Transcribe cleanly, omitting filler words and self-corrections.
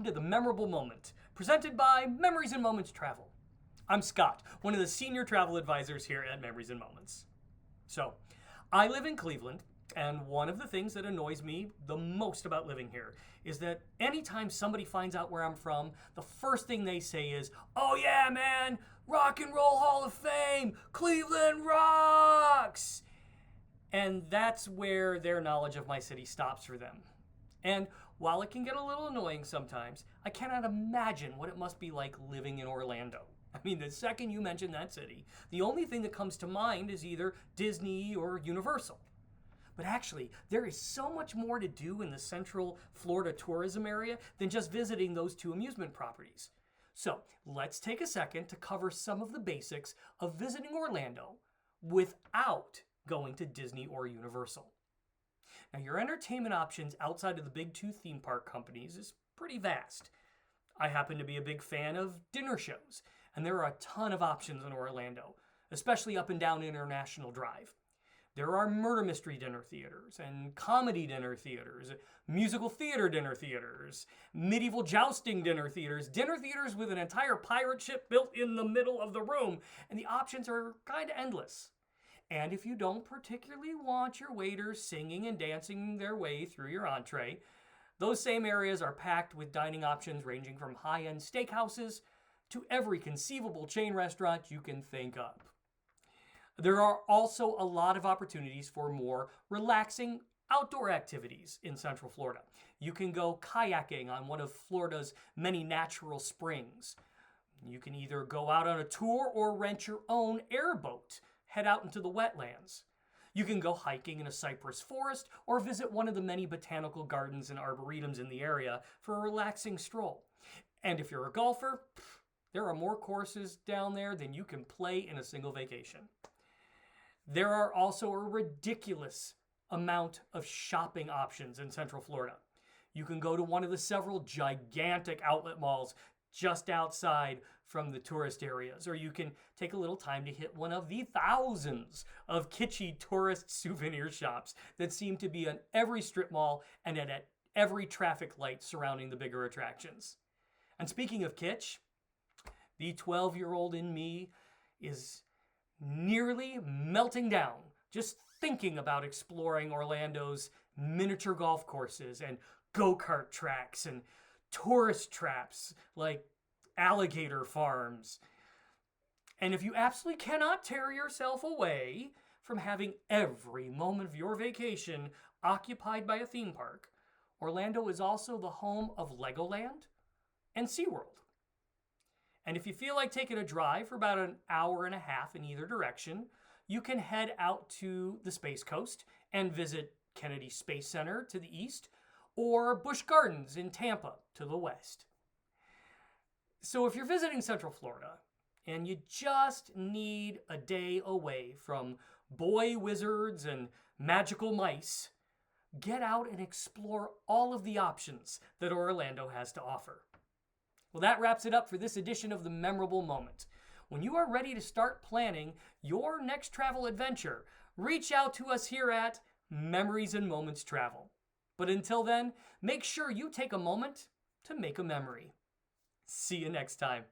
welcome to the Memorable Moment, presented by Memories and Moments Travel. I'm Scott, one of the senior travel advisors here at Memories and Moments. So, I live in Cleveland, and one of the things that annoys me the most about living here is that anytime somebody finds out where I'm from, the first thing they say is, "Oh yeah, man, Rock and Roll Hall of Fame, Cleveland rocks!" And that's where their knowledge of my city stops for them. And while it can get a little annoying sometimes, I cannot imagine what it must be like living in Orlando. I mean, the second you mention that city, the only thing that comes to mind is either Disney or Universal. But actually, there is so much more to do in the Central Florida tourism area than just visiting those two amusement properties. So let's take a second to cover some of the basics of visiting Orlando without going to Disney or Universal. Now, your entertainment options outside of the big two theme park companies is pretty vast. I happen to be a big fan of dinner shows, and there are a ton of options in Orlando, especially up and down International Drive. There are murder mystery dinner theaters and comedy dinner theaters, musical theater dinner theaters, medieval jousting dinner theaters with an entire pirate ship built in the middle of the room, and the options are kind of endless. And if you don't particularly want your waiters singing and dancing their way through your entree, those same areas are packed with dining options ranging from high-end steakhouses to every conceivable chain restaurant you can think of. There are also a lot of opportunities for more relaxing outdoor activities in Central Florida. You can go kayaking on one of Florida's many natural springs. You can either go out on a tour or rent your own airboat. Head out into the wetlands. You can go hiking in a cypress forest or visit one of the many botanical gardens and arboretums in the area for a relaxing stroll. And if you're a golfer, there are more courses down there than you can play in a single vacation. There are also a ridiculous amount of shopping options in Central Florida. You can go to one of the several gigantic outlet malls just outside from the tourist areas, or you can take a little time to hit one of the thousands of kitschy tourist souvenir shops that seem to be on every strip mall and at every traffic light surrounding the bigger attractions. And speaking of kitsch, the 12-year-old in me is nearly melting down just thinking about exploring Orlando's miniature golf courses and go-kart tracks and tourist traps like alligator farms. And if you absolutely cannot tear yourself away from having every moment of your vacation occupied by a theme park, Orlando is also the home of Legoland and SeaWorld. And if you feel like taking a drive for about an hour and a half in either direction, you can head out to the Space Coast and visit Kennedy Space Center to the east, or Busch Gardens in Tampa to the west. So if you're visiting Central Florida and you just need a day away from boy wizards and magical mice, get out and explore all of the options that Orlando has to offer. Well, that wraps it up for this edition of The Memorable Moment. When you are ready to start planning your next travel adventure, reach out to us here at Memories and Moments Travel. But until then, make sure you take a moment to make a memory. See you next time.